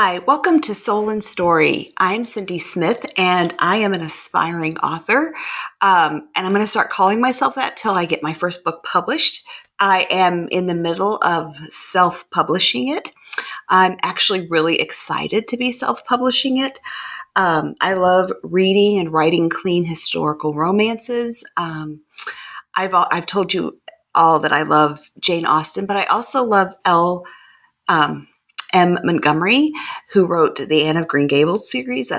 Hi, welcome to Soul and Story. I'm Cindy Smith, and I am an aspiring author. And I'm going to start calling myself that till I get my first book published. I am in the middle of self-publishing it. I'm actually really excited to be self-publishing it. I love reading and writing clean historical romances. I've told you all that I love Jane Austen, but I also love um, M. Montgomery, who wrote the Anne of Green Gables series.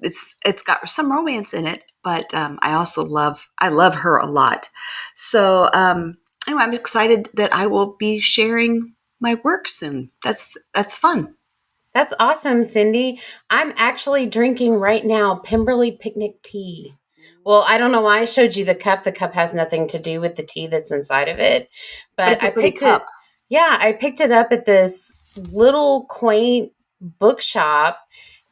It's got some romance in it, but I love her a lot. So anyway, I'm excited that I will be sharing my work soon. That's fun. That's awesome, Cindy. I'm actually drinking right now Pemberley picnic tea. Well, I don't know why I showed you the cup. The cup has nothing to do with the tea that's inside of it. But But it's a I pretty picked cup. it, yeah, I picked it up at this little quaint bookshop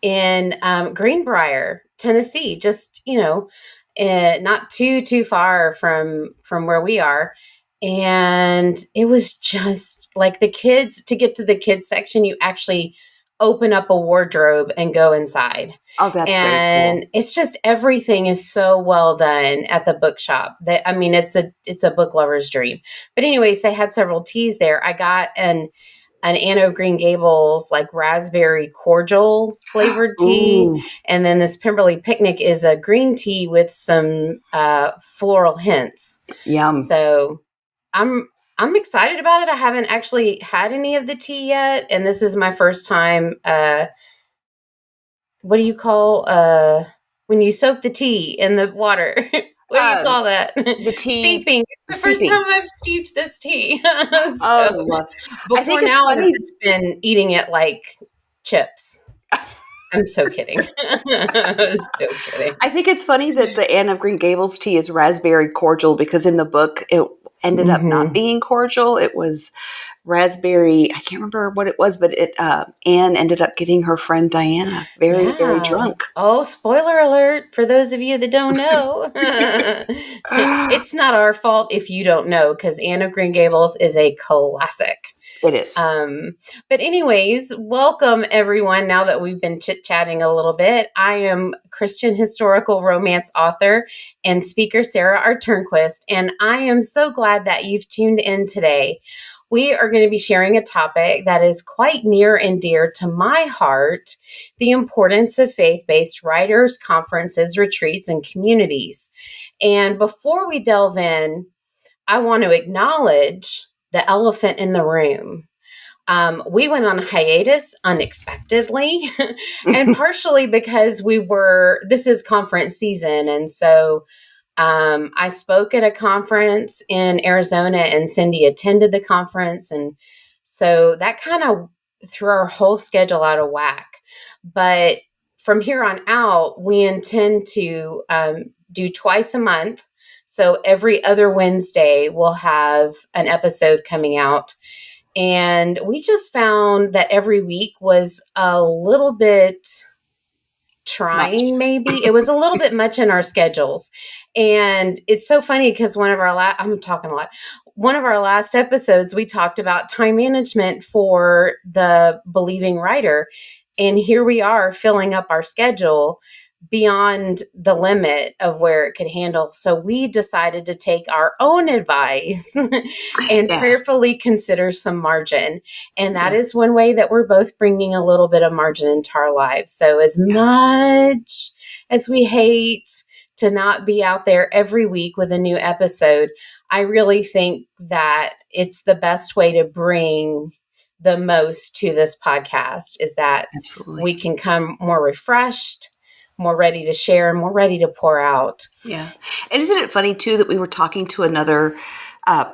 in Greenbrier, Tennessee. Just, not too far from where we are. And it was just like the kids, to get to the kids section, you actually open up a wardrobe and go inside. Oh, that's very cool. And it's just everything is so well done at the bookshop that it's a book lover's dream. But anyways, they had several teas there. I got an Anne of Green Gables like raspberry cordial flavored tea, Ooh, and then this Pemberley Picnic is a green tea with some floral hints. yum. So I'm excited about it. I haven't actually had any of the tea yet, and this is my first time. What do you call when you soak the tea in the water? What do you Um, call that? the tea Steeping. It's the first Steeping. time I've steeped this tea. Oh, So love. I think before it's now, I've funny. just been eating it like chips. I'm so kidding. I'm so kidding. I think it's funny that the Anne of Green Gables tea is raspberry cordial because in the book it ended up not Hmm. being cordial. It was raspberry. I can't remember what it was, but it Anne ended up getting her friend Diana very, very Yeah. drunk. Oh, spoiler alert for those of you that don't know. It's not our fault if you don't know, because Anne of Green Gables is a classic. It is. Um, but anyways, welcome everyone. Now that we've been chit-chatting a little bit, I am Christian historical romance author and speaker Sara R. Turnquist, and I am so glad that you've tuned in today. We are going to be sharing a topic that is quite near and dear to my heart: the importance of faith-based writers, conferences, retreats, and communities. And before we delve in, I want to acknowledge the elephant in the room. We went on hiatus unexpectedly, and partially because this is conference season. And so I spoke at a conference in Arizona, and Cindy attended the conference. And so that kind of threw our whole schedule out of whack. But from here on out, we intend to do twice a month. So every other Wednesday, we'll have an episode coming out. And we just found that every week was a little bit Much. trying, maybe. It was a little bit much in our schedules. And it's so funny because I'm talking a lot. One of our last episodes, we talked about time management for the believing writer. And here we are filling up our schedule beyond the limit of where it could handle. So we decided to take our own advice and Yeah. prayerfully consider some margin. And that Yeah. is one way that we're both bringing a little bit of margin into our lives. So as Yeah. much as we hate to not be out there every week with a new episode, I really think that it's the best way to bring the most to this podcast is that Absolutely. we can come more refreshed, more ready to share, and more ready to pour out. Yeah. And isn't it funny too that we were talking to another uh,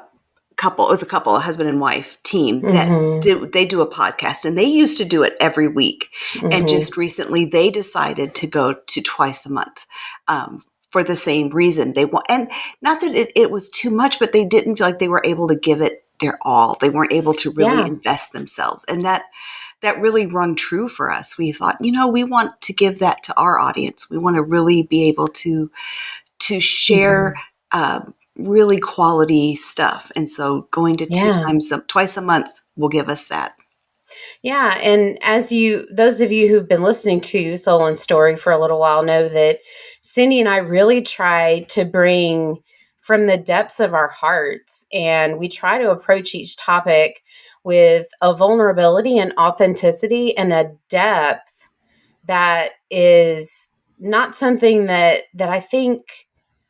couple, it was a couple, a husband and wife team that Mm-hmm. they do a podcast and they used to do it every week. And Mm-hmm. just recently they decided to go to twice a month. For the same reason they want, and not that it was too much, but they didn't feel like they were able to give it their all. They weren't able to really Yeah. invest themselves. And that really rung true for us. We thought, we want to give that to our audience. We want to really be able to share Mm-hmm. really quality stuff. And so going to Yeah. twice a month will give us that. Yeah, and those of you who've been listening to Soul and Story for a little while know that Cindy and I really try to bring from the depths of our hearts, and we try to approach each topic with a vulnerability and authenticity and a depth that is not something that I think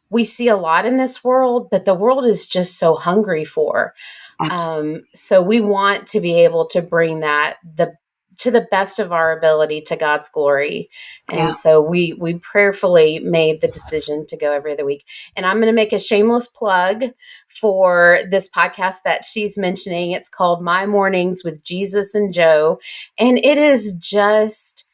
we see a lot in this world, but the world is just so hungry for. Absolutely. So we want to be able to bring that the to the best of our ability to God's glory. Yeah. And so we prayerfully made the decision to go every other week. And I'm going to make a shameless plug for this podcast that she's mentioning. It's called My Mornings with Jesus and Joe. And it is just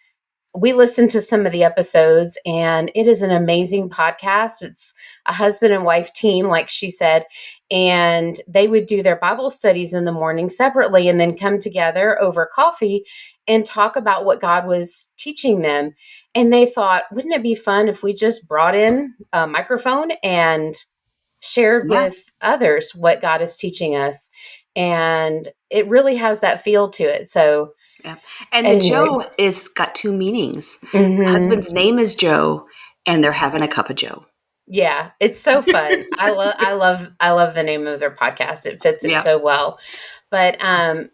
we listened to some of the episodes and it is an amazing podcast. It's a husband and wife team, like she said, and they would do their Bible studies in the morning separately and then come together over coffee and talk about what God was teaching them. And they thought, wouldn't it be fun if we just brought in a microphone and shared Yeah. with others what God is teaching us? And it really has that feel to it. So, Yeah. And the anyway. Joe is got two meanings. The Mhm. husband's name is Joe, and they're having a cup of Joe. Yeah, it's so fun. I love the name of their podcast. It fits it Yeah. so well. But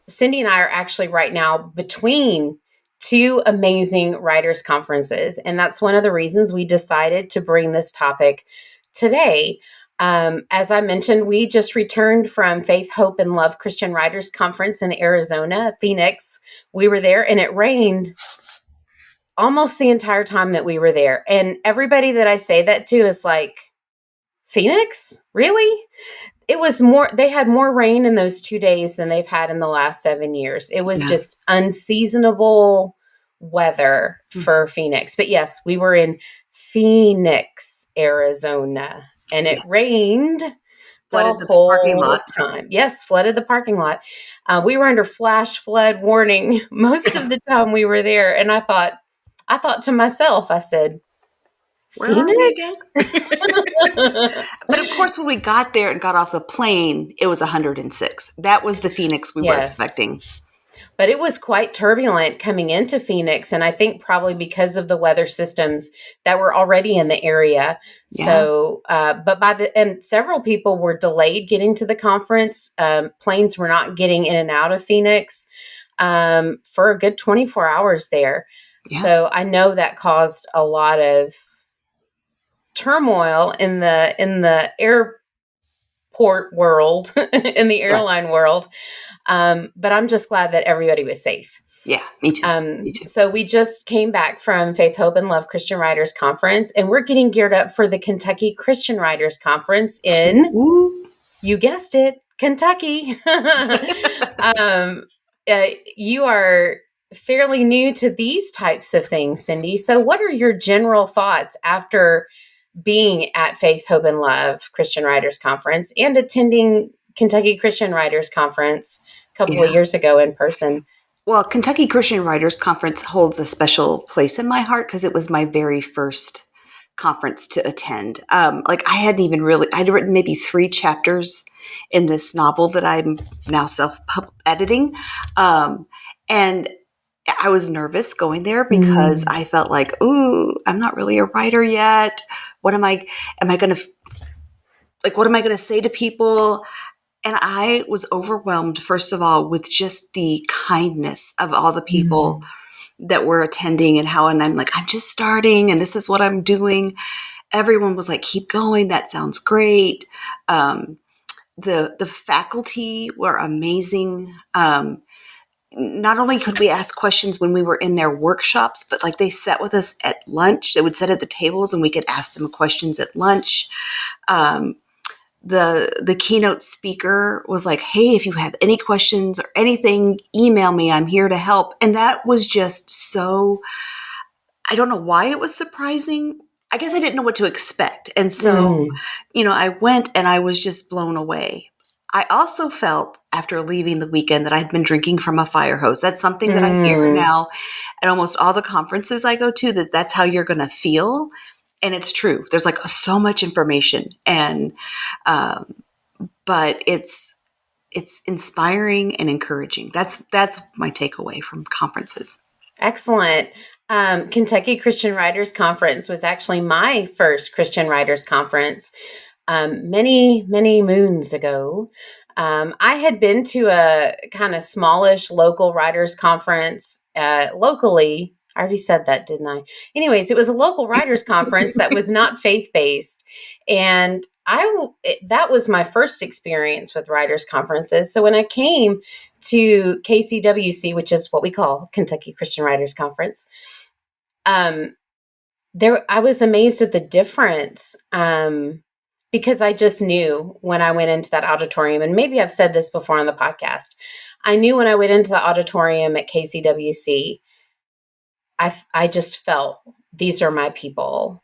Cindy and I are actually right now between two amazing writers conferences, and that's one of the reasons we decided to bring this topic today. As I mentioned, we just returned from Faith, Hope, and Love Christian Writers Conference in Arizona, Phoenix. We were there, and it rained almost the entire time that we were there. And everybody that I say that to is like, Phoenix? Really? It was more, they had more rain in those 2 days than they've had in the last 7 years. It was Yeah. just unseasonable weather for Phoenix. But yes, we were in Phoenix, Arizona, and it Yes. rained the Flooded the parking lot. whole time. Yes, flooded the parking lot. We were under flash flood warning most of the time we were there. And I thought to myself, I said, Where are we again? Phoenix? But of course, when we got there and got off the plane, it was 106. That was the Phoenix we were Yes. expecting. But it was quite turbulent coming into Phoenix. And I think probably because of the weather systems that were already in the area. Yeah. So, but and several people were delayed getting to the conference. Planes were not getting in and out of Phoenix for a good 24 hours there. Yeah. So I know that caused a lot of turmoil in the airport world, in the Yes. airline world. But I'm just glad that everybody was safe. Yeah. Me too. Me too. So we just came back from Faith, Hope, and Love Christian Writers Conference, and we're getting geared up for the Kentucky Christian Writers Conference Ooh, in, ooh. you guessed it, Kentucky. um, you are fairly new to these types of things, Cindy. So what are your general thoughts after being at Faith, Hope, and Love Christian Writers Conference and attending Kentucky Christian Writers Conference a couple of Yeah. years ago in person? Well, Kentucky Christian Writers Conference holds a special place in my heart because it was my very first conference to attend. Like I hadn't even really, I'd written maybe 3 chapters in this novel that I'm now self-editing. And I was nervous going there because Mm. I felt like, ooh, I'm not really a writer yet. What am I going to, like, what am I going to say to people? And I was overwhelmed, first of all, with just the kindness of all the people Mm. that were attending and I'm like, I'm just starting and this is what I'm doing. Everyone was like, keep going. That sounds great. The faculty were amazing. Not only could we ask questions when we were in their workshops, but like they sat with us at lunch. They would sit at the tables and we could ask them questions at lunch. Um, the keynote speaker was like, hey, if you have any questions or anything, email me. I'm here to help. And that was just so, I don't know why it was surprising. I guess I didn't know what to expect. And so, Mm. I went and I was just blown away. I also felt after leaving the weekend that I'd been drinking from a fire hose. That's something that I hear Mm. now at almost all the conferences I go to, that's how you're going to feel. And it's true. There's like so much information but it's inspiring and encouraging. That's my takeaway from conferences. Excellent. Kentucky Christian Writers Conference was actually my first Christian Writers Conference many, many moons ago. I had been to a kind of smallish local writers conference locally. I already said that, didn't I? Anyways, it was a local writers conference that was not faith based, and that was my first experience with writers conferences. So when I came to KCWC, which is what we call Kentucky Christian Writers Conference, um, there I was amazed at the difference. Because I just knew when I went into that auditorium, and maybe I've said this before on the podcast, I knew when I went into the auditorium at KCWC, I just felt these are my people.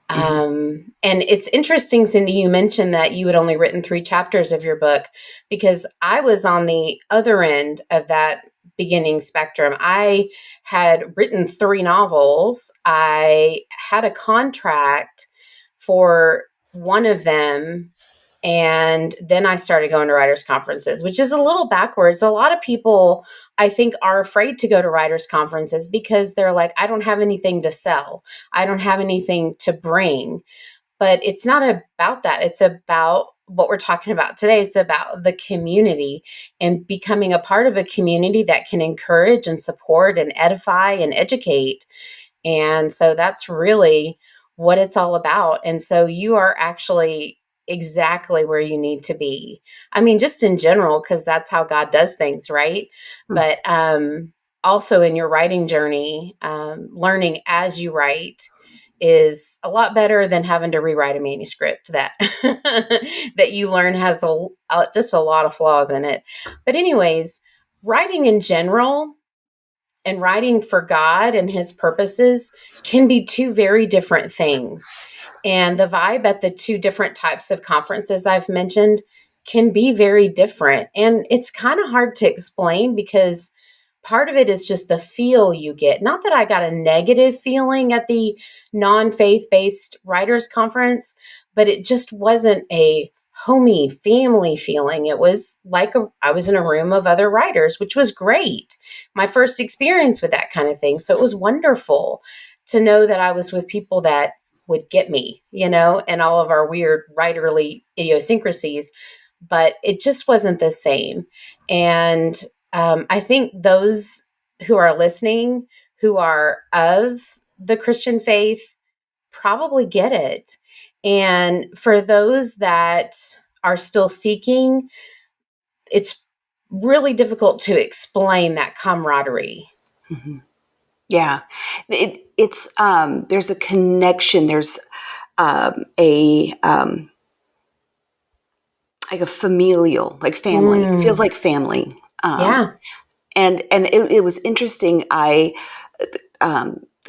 Mhm. And it's interesting, Cindy, you mentioned that you had only written 3 chapters of your book, because I was on the other end of that beginning spectrum. I had written 3 novels. I had a contract for one of them. And then I started going to writers' conferences, which is a little backwards. A lot of people, I think, are afraid to go to writers' conferences because they're like, I don't have anything to sell. I don't have anything to bring. But it's not about that. It's about what we're talking about today. It's about the community and becoming a part of a community that can encourage and support and edify and educate. And so that's really what it's all about. And so you are actually exactly where you need to be. I mean, just in general, because that's how God does things, right? Mm. But also in your writing journey, learning as you write is a lot better than having to rewrite a manuscript that that you learn has just a lot of flaws in it. But anyways, writing in general and writing for God and his purposes can be 2 very different things. And the vibe at the 2 different types of conferences I've mentioned can be very different. And it's kind of hard to explain because part of it is just the feel you get. Not that I got a negative feeling at the non faith based writers conference, but it just wasn't a homey family feeling. It was like I was in a room of other writers, which was great. My first experience with that kind of thing. So it was wonderful to know that I was with people that would get me, and all of our weird writerly idiosyncrasies, but it just wasn't the same. And I think those who are listening, who are of the Christian faith, probably get it. And for those that are still seeking, it's really difficult to explain that camaraderie. Mhm. Yeah, it's there's a connection. There's a like a familial, like family. It feels Mm, like family. Um, yeah. and it was interesting. The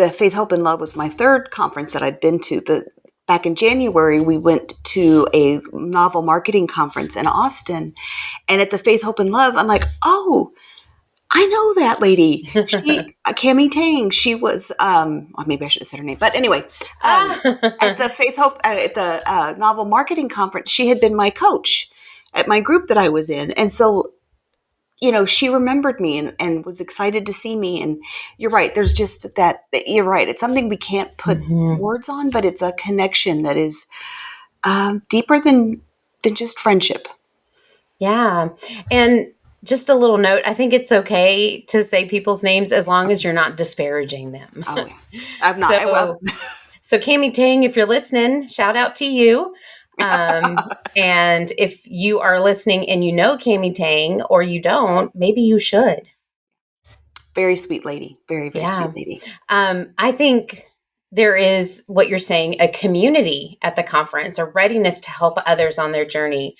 Faith, Hope, and Love was my 3rd conference that I'd been to. Back in January, we went to a novel marketing conference in Austin, and at the Faith, Hope, and Love, I'm like, oh, I know that lady. Cami Tang. She was, or maybe I should have said her name, but anyway, at the Faith Hope at the novel marketing conference, she had been my coach at my group that I was in, and so she remembered me and was excited to see me. And you're right. There's just that. You're right. It's something we can't put Mhm. words on, but it's a connection that is deeper than just friendship. Yeah. And just a little note, I think it's okay to say people's names as long as you're not disparaging them. Oh yeah, I'm not. Well, so so Cami Tang, if you're listening, shout out to you. And if you are listening and you know Cami Tang or you don't, maybe you should. very sweet lady. Very very Yeah. sweet lady. I think there is what you're saying, a community at the conference, a readiness to help others on their journey.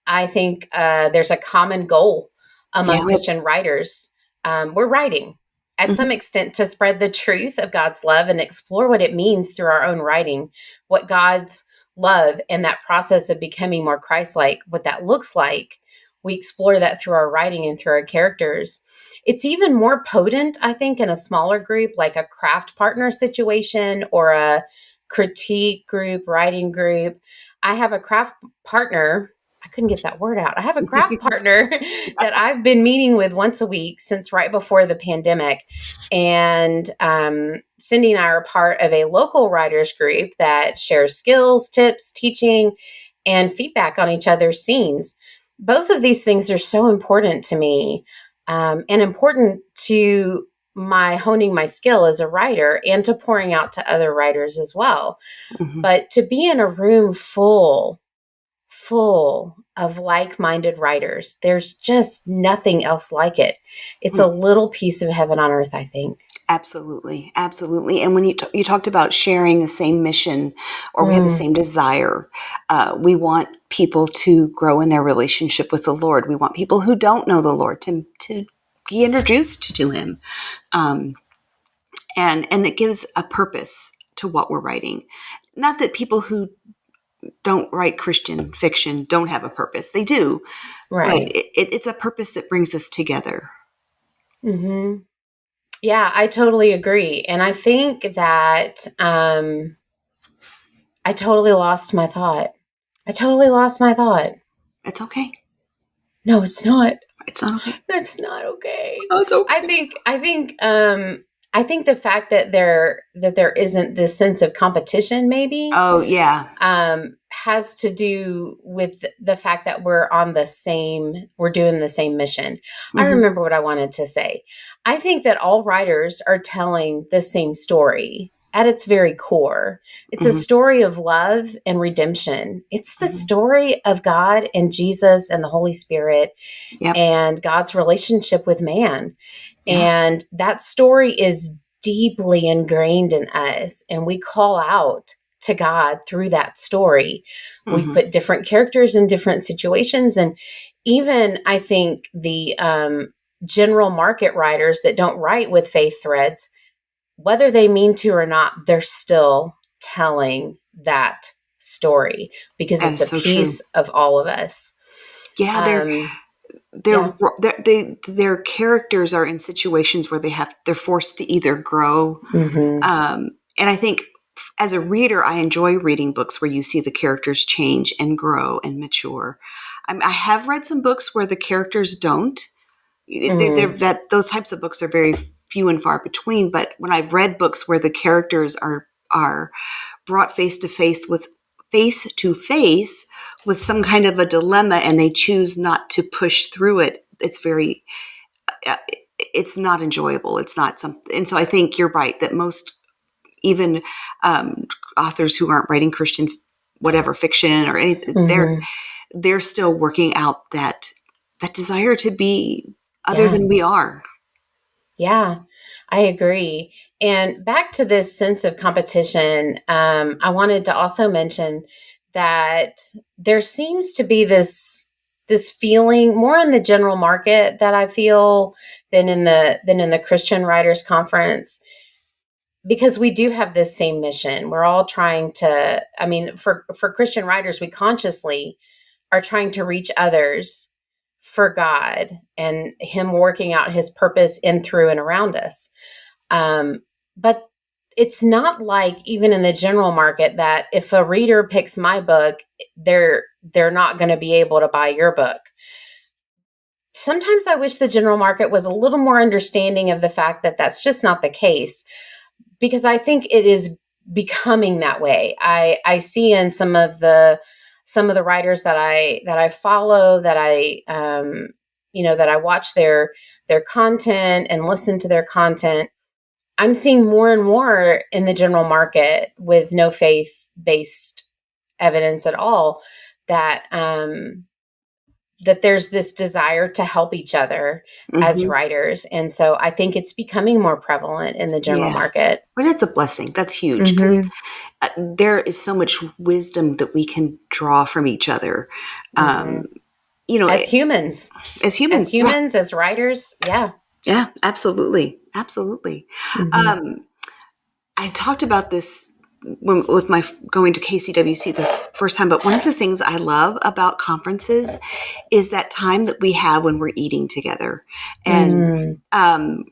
I think there's a common goal among Yeah. Christian writers. We're writing at Mhm. some extent to spread the truth of God's love and explore what it means through our own writing, what God's love and that process of becoming more Christ like, what that looks like. We explore that through our writing and through our characters. It's even more potent, I think, in a smaller group, like a craft partner situation or a critique group, writing group. I have a craft partner I couldn't get that word out. I have a craft partner that I've been meeting with once a week since right before the pandemic. And Cindy and I are part of a local writers group that shares skills, tips, teaching, and feedback on each other's scenes. Both of these things are so important to me, and important to my honing my skill as a writer and to pouring out to other writers as well. Mhm. But to be in a room full of like-minded writers, there's just nothing else like it. It's a little piece of heaven on earth, I think. Absolutely, absolutely. And when you talked about sharing the same mission, or we have the Mm, same desire, we want people to grow in their relationship with the Lord. We want people who don't know the Lord to be introduced to Him, um, and it gives a purpose to what we're writing. Not that people who don't write Christian fiction don't have a purpose; they do, but right. it's a purpose that brings us together. Hmm. Yeah, I totally agree. And I think that I totally lost my thought. I totally lost my thought. It's okay. No, it's not. It's not okay. That's not okay. Oh, it's I okay. think I think I think the fact that there isn't this sense of competition maybe Oh, yeah. has to do with the fact that we're doing the same mission. I Hmm. remember what I wanted to say. I think that all writers are telling the same story at its very core. It's a Hmm. story of love and redemption. It's the Hmm. story of God and Jesus and the Holy Spirit Yep. and God's relationship with man. Yeah. And that story is deeply ingrained in us. And we call out to God through that story. We Hmm. put different characters in different situations. And even I think the general market writers that don't write with faith threads, whether they mean to or not, they're still telling that story because That it's is a so true. piece of all of us. Yeah, Um, they're yeah. their characters are in situations where they're forced to either grow. Hmm. And I think as a reader, I enjoy reading books where you see the characters change and grow and mature. I have read some books where the characters don't. That those types of books are very few and far between. But when I've read books where the characters are brought face to face with some kind of a dilemma, and they choose not to push through it, uh, it's not enjoyable. It's not something. And so I think you're right that most, even um, authors who aren't writing Christian whatever fiction or anything, Hmm. they're still working out that desire to be other Yeah. than we are. Yeah, I agree. And back to this sense of competition, I wanted to also mention that there seems to be this feeling more in the general market that I feel than in the Christian Writers Conference, because we do have this same mission. We're all trying to, I mean, for Christian writers, we consciously are trying to reach others for God and Him working out His purpose in, through, and around us. But it's not like even in the general market that if a reader picks my book, they're not going to be able to buy your book. Sometimes I wish the general market was a little more understanding of the fact that that's just not the case, because I think it is becoming that way. I see in some of the writers that I follow, that I that I watch their content and listen to their content. I'm seeing more and more in the general market with no faith based evidence at all, that that there's this desire to help each other as Hmm. writers, and so I think it's becoming more prevalent in the general Yeah. market. Well, that's a blessing. That's huge because Hmm. there is so much wisdom that we can draw from each other. Hmm. Um, you know, As humans, as as humans. Yeah. humans, as writers, yeah. Yeah. Absolutely. Absolutely. Hmm. Um, I talked about this with my going to KCWC the first time, but one of the things I love about conferences is that time that we have when we're eating together. And Mm, um,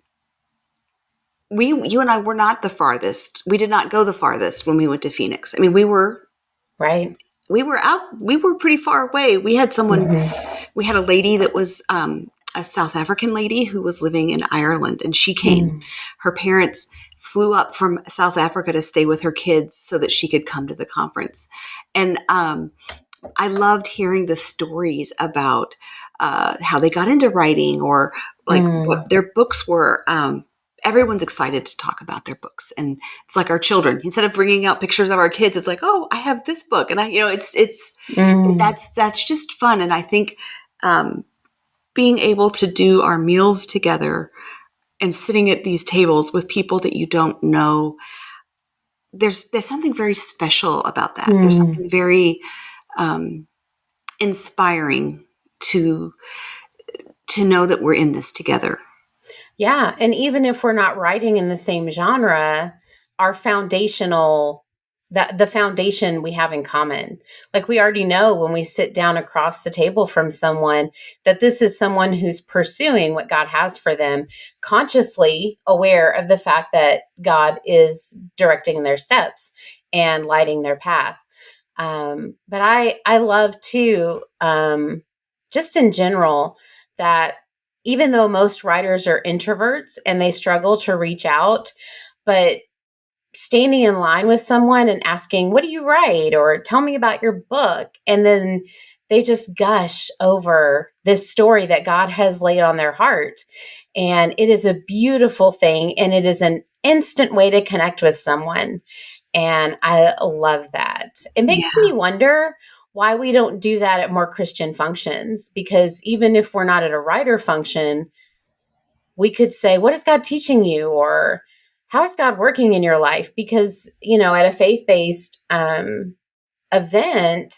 you and I were not the farthest. We did not go the farthest when we went to Phoenix. I mean, we were right. we were pretty far away. We had someone, Mm-hmm. we had a lady that was a South African lady who was living in Ireland, and she came. Mm-hmm. Her parents flew up from South Africa to stay with her kids so that she could come to the conference. And I loved hearing the stories about how they got into writing, or like what their books were. Everyone's excited to talk about their books, and it's like our children. Instead of bringing out pictures of our kids, it's like, oh, I have this book, and Mm-hmm. that's just fun. And I think being able to do our meals together and sitting at these tables with people that you don't know, there's something very special about that. There's Mm-hmm. something very um, inspiring to know that we're in this together. Yeah. And even if we're not writing in the same genre, our foundational that the foundation we have in common. Like we already know when we sit down across the table from someone that this is someone who's pursuing what God has for them, consciously aware of the fact that God is directing their steps and lighting their path. But I love too, just in general, that even though most writers are introverts and they struggle to reach out, but standing in line with someone and asking, "What do you write?" or "Tell me about your book." And then they just gush over this story that God has laid on their heart. And it is a beautiful thing. And it is an instant way to connect with someone. And I love that. It makes Yeah. me wonder why we don't do that at more Christian functions. Because even if we're not at a writer function, we could say, "What is God teaching you?" or "How is God working in your life?" Because, at a faith based event,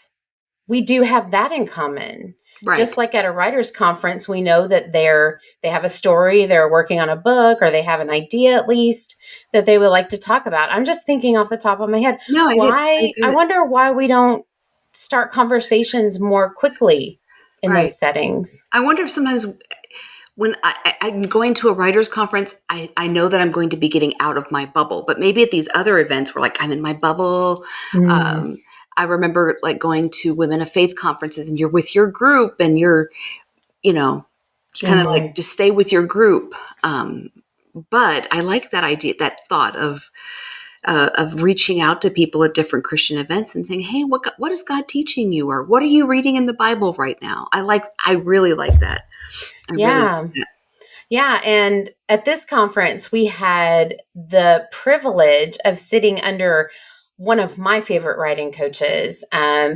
we do have that in common. Right. Just like at a writer's conference, we know that they have a story, they're working on a book, or they have an idea at least that they would like to talk about. I'm just thinking off the top of my head, No, I why, get I it. wonder why we don't start conversations more quickly in Right. those settings. I wonder if sometimes when I'm going to a writer's conference, I know that I'm going to be getting out of my bubble. But maybe at these other events where like I'm in my bubble, Mm, um, I remember like going to women of faith conferences, and you're with your group, and you know, you kind of like mhm. just stay with your group. But I like that idea, that thought of reaching out to people at different Christian events and saying, "Hey, what is God teaching you?" or "What are you reading in the Bible right now?" I really like that. I really like Yeah. that. Yeah, and at this conference, we had the privilege of sitting under one of my favorite writing coaches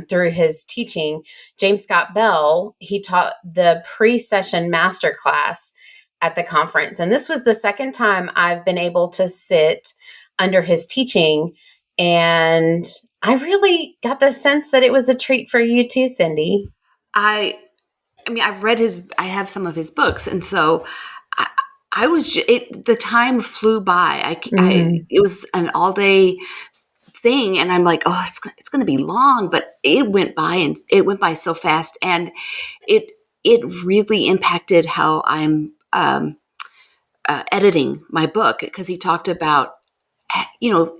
through his teaching, James Scott Bell. He taught the pre-session masterclass at the conference, and this was the second time I've been able to sit under his teaching, and I really got the sense that it was a treat for you too, Cindy. I I mean, I have some of his books, and so I, I was the time flew by. Mm, It was an all day thing, and I'm like, oh, it's going to be long, but it went by, and it went by so fast, and it it really impacted how I'm editing my book, because he talked about,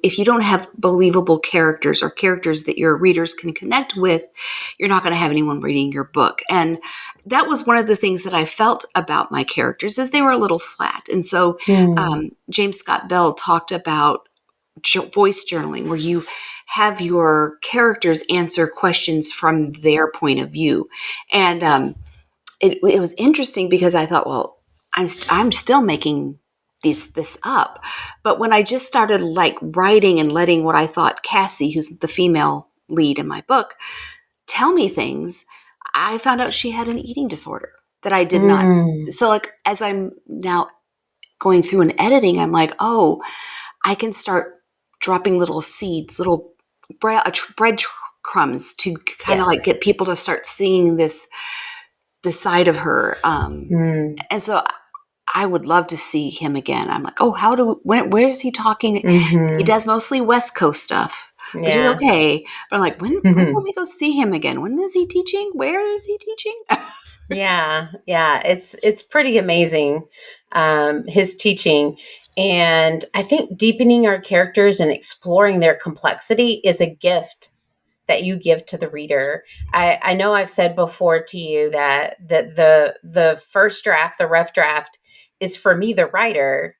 if you don't have believable characters or characters that your readers can connect with, you're not going to have anyone reading your book. And that was one of the things that I felt about my characters, is they were a little flat. And so mm, James Scott Bell talked about voice journaling, where you have your characters answer questions from their point of view. And it was interesting, because I thought, well, I'm still making this up. But when I just started like writing and letting what I thought Cassie, who's the female lead in my book, tell me things, I found out she had an eating disorder that I did not. mm. So like as I'm now going through and editing, I'm like, oh, I can start dropping little seeds, little bread crumbs, to kind of like Yes. get people to start seeing the side of her. Mm, And so I would love to see him again. I'm like, oh, where is he talking? He mhm. does mostly West Coast stuff, which is Yeah. okay. But I'm like, when will Mhm. we go see him again? When is he teaching? Where is he teaching? Yeah, yeah, it's pretty amazing, his teaching, and I think deepening our characters and exploring their complexity is a gift that you give to the reader. I know I've said before to you that the first draft, the rough draft, is for me, the writer,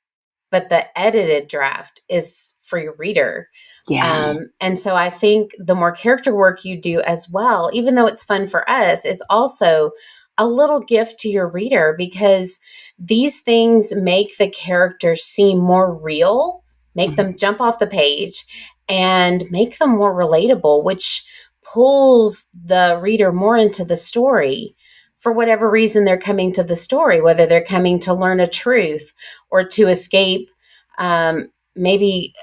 but the edited draft is for your reader. Yeah. And so I think the more character work you do as well, even though it's fun for us, is also a little gift to your reader, because these things make the characters seem more real, make Mhm. them jump off the page, and make them more relatable, which pulls the reader more into the story for whatever reason they're coming to the story, whether they're coming to learn a truth or to escape maybe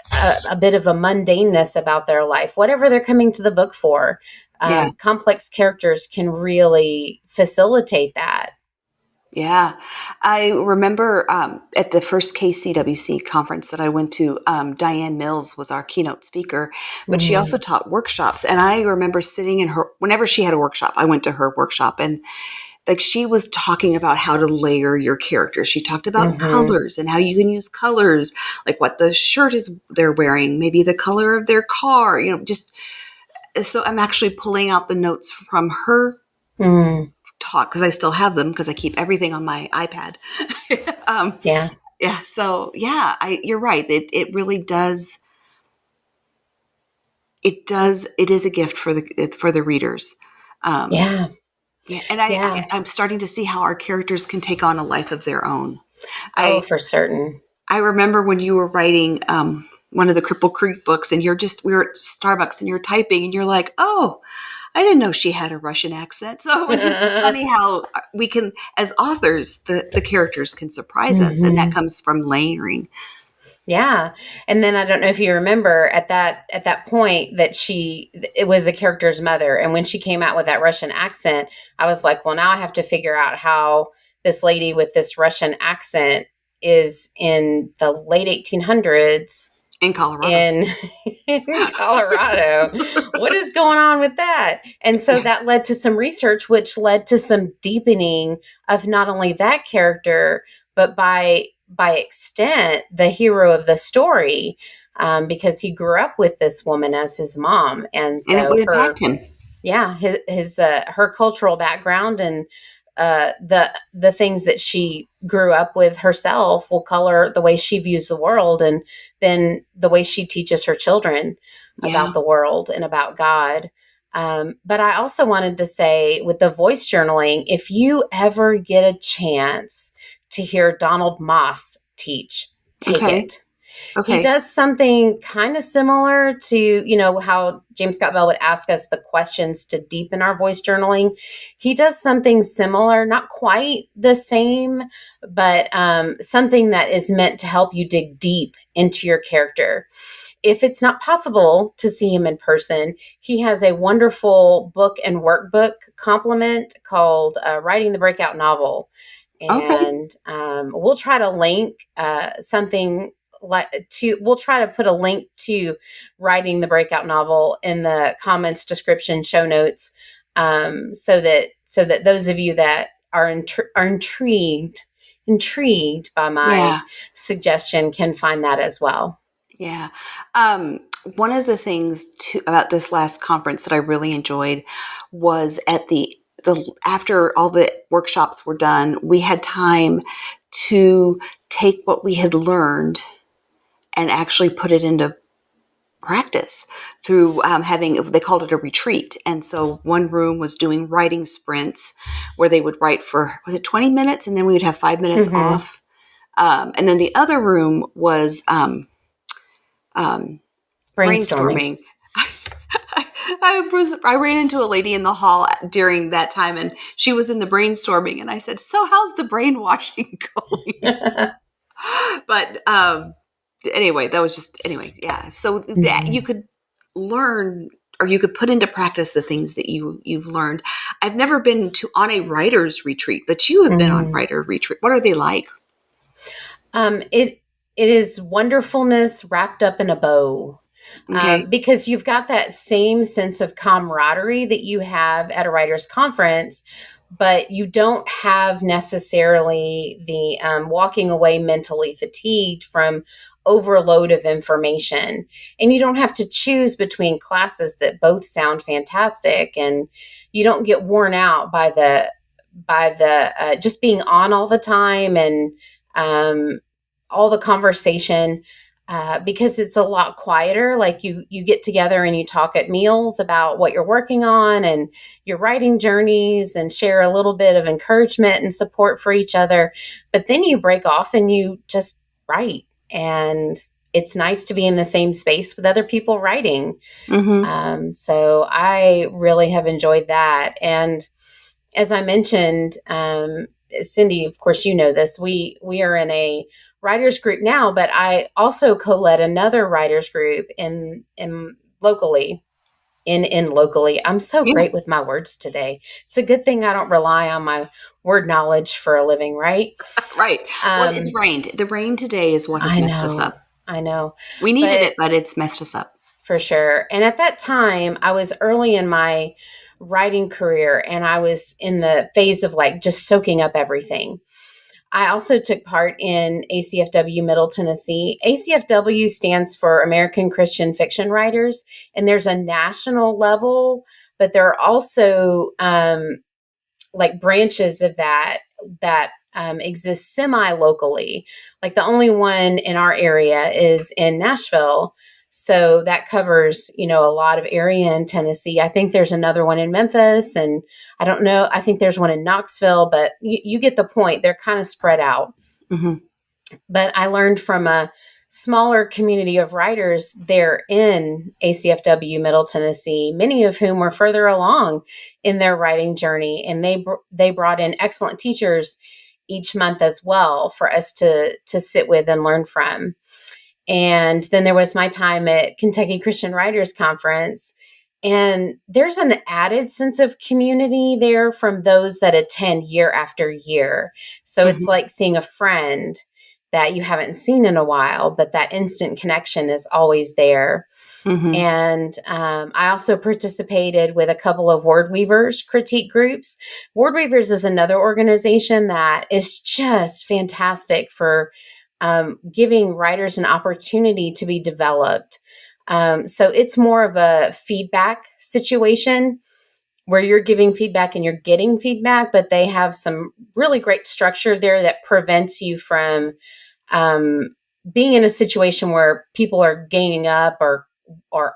a bit of a mundaneness about their life, whatever they're coming to the book for. Yeah. Complex characters can really facilitate that. Yeah. I remember at the first KCWC conference that I went to, Diane Mills was our keynote speaker, but she also Mm-hmm. taught workshops. And I remember sitting in her, whenever she had a workshop, I went to her workshop, and like she was talking about how to layer your characters. She talked about Mm-hmm. colors and how you can use colors, like what the shirt is they're wearing, maybe the color of their car, just so I'm actually pulling out the notes from her Mm. talk because I still have them because I keep everything on my iPad. um, Yeah. yeah, so yeah, you're right. It really does. It does. It is a gift for the readers. Um, Yeah. yeah, and Yeah. I'm starting to see how our characters can take on a life of their own. Oh, I for certain. I remember when you were writing one of the Cripple Creek books, and we were at Starbucks, and you're typing, and you're like, oh, I didn't know she had a Russian accent. So it was just funny how we can, as authors, the characters can surprise us, and that Mm-hmm. comes from layering. Yeah. And then I don't know if you remember at that point that it was a character's mother, and when she came out with that Russian accent, I was like, well, now I have to figure out how this lady with this Russian accent is in the late 1800s In Colorado. in in Colorado. What is going on with that? And so Yeah. that led to some research, which led to some deepening of not only that character, but by extent, the hero of the story, because he grew up with this woman as his mom, and And it so would impact her him. yeah his her cultural background and the things that she grew up with herself will color the way she views the world, and then the way she teaches her children about Yeah. the world and about God. But I also wanted to say, with the voice journaling, if you ever get a chance to hear Donald Moss teach, take Okay. it. He Okay. does something kind of similar to, how James Scott Bell would ask us the questions to deepen our voice journaling. He does something similar, not quite the same, but something that is meant to help you dig deep into your character. If it's not possible to see him in person, he has a wonderful book and workbook complement called Writing the Breakout Novel. Okay. And we'll try to link something we'll try to put a link to Writing the Breakout Novel in the comments, description, show notes, so that those of you that are intrigued by my Yeah. suggestion can find that as well. Yeah. Um, One of the things about this last conference that I really enjoyed was at the after all the workshops were done, we had time to take what we had learned and actually put it into practice through having, they called it a retreat. And so one room was doing writing sprints where they would write for, was it 20 minutes? And then we would have 5 minutes Mm-hmm. off. And then the other room was um, Brainstorming. brainstorming. I ran into a lady in the hall during that time, and she was in the brainstorming, and I said, so how's the brainwashing going? But anyway, that was just, anyway, yeah. So that you Mhm. could learn, or you could put into practice the things that you've learned. I've never been to on a writer's retreat, but you have been on Mhm. writer retreat. What are they like? It is wonderfulness wrapped up in a bow, Okay. because you've got that same sense of camaraderie that you have at a writer's conference, but you don't have necessarily the walking away mentally fatigued from overload of information, and you don't have to choose between classes that both sound fantastic, and you don't get worn out by the just being on all the time, and all the conversation, because it's a lot quieter. Like you get together and you talk at meals about what you're working on and your writing journeys, and share a little bit of encouragement and support for each other. But then you break off and you just write, and it's nice to be in the same space with other people writing. Mm-hmm. So I really have enjoyed that. And as I mentioned, Cindy, of course, you know this. We are in a writers group now, but I also co-led another writers group in locally. In locally, I'm so Yeah. great with my words today. It's a good thing I don't rely on my word knowledge for a living, right? Right. Well, it's Um, rained. The rain today is what has I messed us know, up. I know, We needed but it, but it's messed us up. for sure. And at that time, I was early in my writing career, and I was in the phase of like just soaking up everything. I also took part in ACFW Middle Tennessee. ACFW stands for American Christian Fiction Writers, and there's a national level, but there are also like branches of that exist semi-locally. Like the only one in our area is in Nashville. So that covers, a lot of area in Tennessee. I think there's another one in Memphis, and I don't know. I think there's one in Knoxville, but you get the point. They're kind of spread out. Mm-hmm. But I learned from a smaller community of writers there in ACFW Middle Tennessee, many of whom were further along in their writing journey, and they brought in excellent teachers each month as well for us to sit with and learn from. And then there was my time at Kentucky Christian Writers Conference. And there's an added sense of community there from those that attend year after year. So it's Mm-hmm. like seeing a friend that you haven't seen in a while, but that instant connection is always there. Mm-hmm. And I also participated with a couple of Word Weavers critique groups. Word Weavers is another organization that is just fantastic for giving writers an opportunity to be developed. So it's more of a feedback situation where you're giving feedback and you're getting feedback, but they have some really great structure there that prevents you from um, being in a situation where people are ganging up or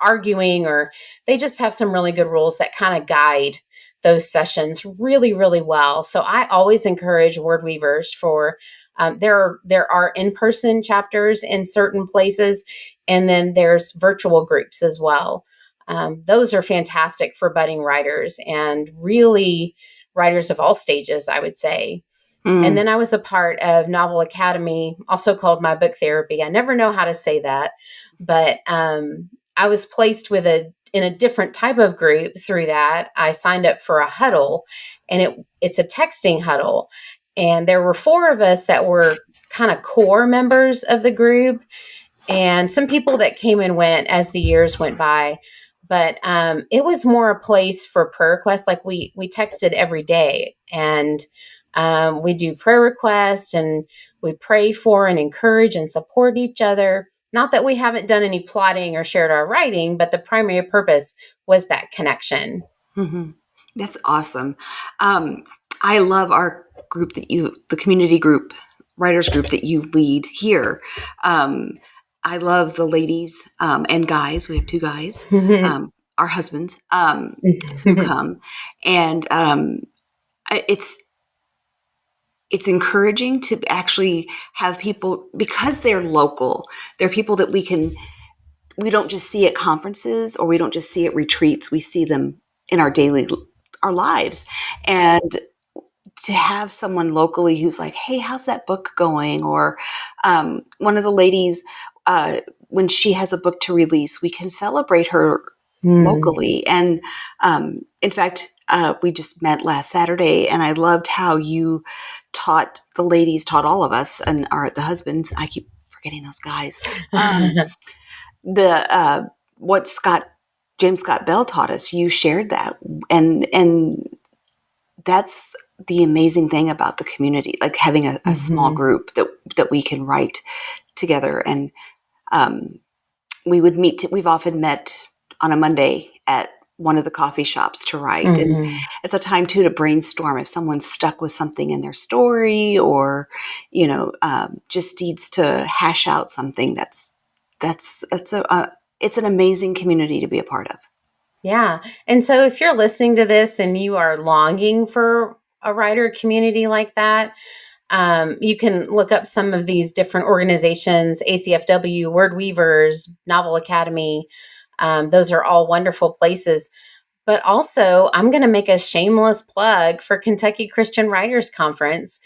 arguing, or they just have some really good rules that kind of guide those sessions really, really well. So I always encourage word weavers for there are in-person chapters in certain places, and then there's virtual groups as well. Those are fantastic for budding writers and really writers of all stages, I would say. And Mm. then I was a part of Novel Academy, also called My Book Therapy. I never know how to say that, but I was placed in a different type of group through that. I signed up for a huddle, and it's a texting huddle, and there were four of us that were kind of core members of the group, and some people that came and went as the years went by. But it was more a place for prayer requests. Like we texted every day, and we do prayer requests, and we pray for and encourage and support each other. Not that we haven't done any plotting or shared our writing, but the primary purpose was that connection. Mm-hmm. That's awesome. Um, I love our group the community group, writers group that you lead here. Um, I love the ladies and guys. We have two guys, our husbands, who come, and it's encouraging to actually have people because they're local. They're people that we don't just see at conferences or we don't just see at retreats. We see them in our lives. And to have someone locally who's like, hey, how's that book going? Or one of the ladies, when she has a book to release, we can celebrate her Hmm. locally. And in fact, we just met last Saturday, and I loved how you taught all of us, and the husbands. I keep forgetting those guys. The what James Scott Bell taught us. You shared that, and that's the amazing thing about the community, like having a small Mhm. group that we can write together. And we would meet. We've often met on a Monday at one of the coffee shops to write. And it's a time too to brainstorm if someone's stuck with something in their story, or, just needs to hash out something. It's an amazing community to be a part of. Yeah. And so if you're listening to this and you are longing for a writer community like that, you can look up some of these different organizations: ACFW, Word Weavers, Novel Academy. Those are all wonderful places. But also, I'm going to make a shameless plug for Kentucky Christian Writers Conference.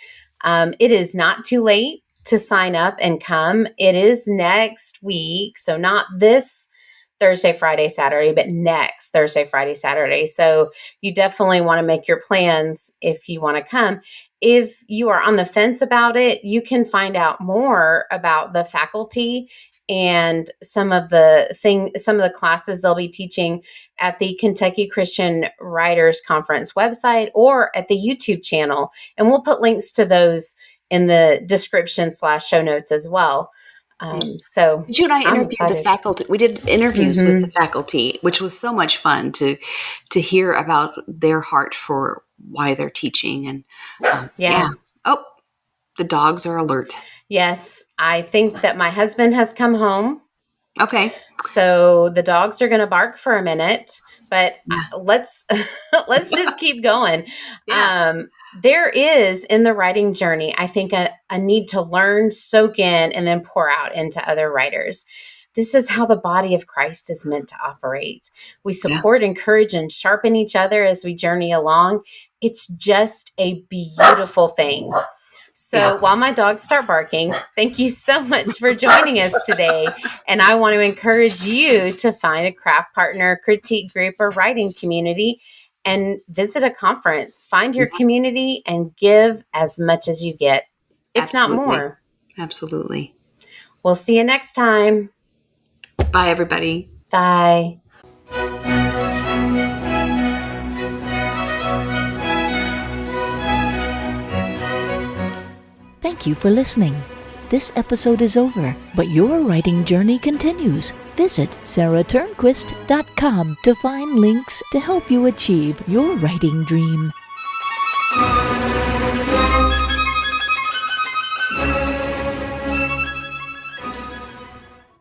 It is not too late to sign up and come. It is next week. So not this Thursday, Friday, Saturday, but next Thursday, Friday, Saturday. So you definitely want to make your plans if you want to come. If you are on the fence about it, you can find out more about the faculty and some of the classes they'll be teaching at the Kentucky Christian Writers Conference website or at the YouTube channel. And we'll put links to those in the description/show notes as well. So you and I I'm interviewed the excited. faculty. We did interviews with the faculty, which was so much fun to hear about their heart for why they're teaching. And Yeah. Oh, the dogs are alert. Yes, I think that my husband has come home. Okay. So the dogs are going to bark for a minute, but let's just keep going. Yeah. There is in the writing journey, I think, a need to learn, soak in, and then pour out into other writers. This is how the body of Christ is meant to operate. We support, encourage, and sharpen each other as we journey along. It's just a beautiful thing. So while my dogs start barking, thank you so much for joining us today. And I want to encourage you to find a craft partner, critique group, or writing community and visit a conference. Find your community and give as much as you get, if not more. Absolutely. We'll see you next time. Bye, everybody. Bye. Thank you for listening. This episode is over, but your writing journey continues. Visit SaraTurnquist.com to find links to help you achieve your writing dream.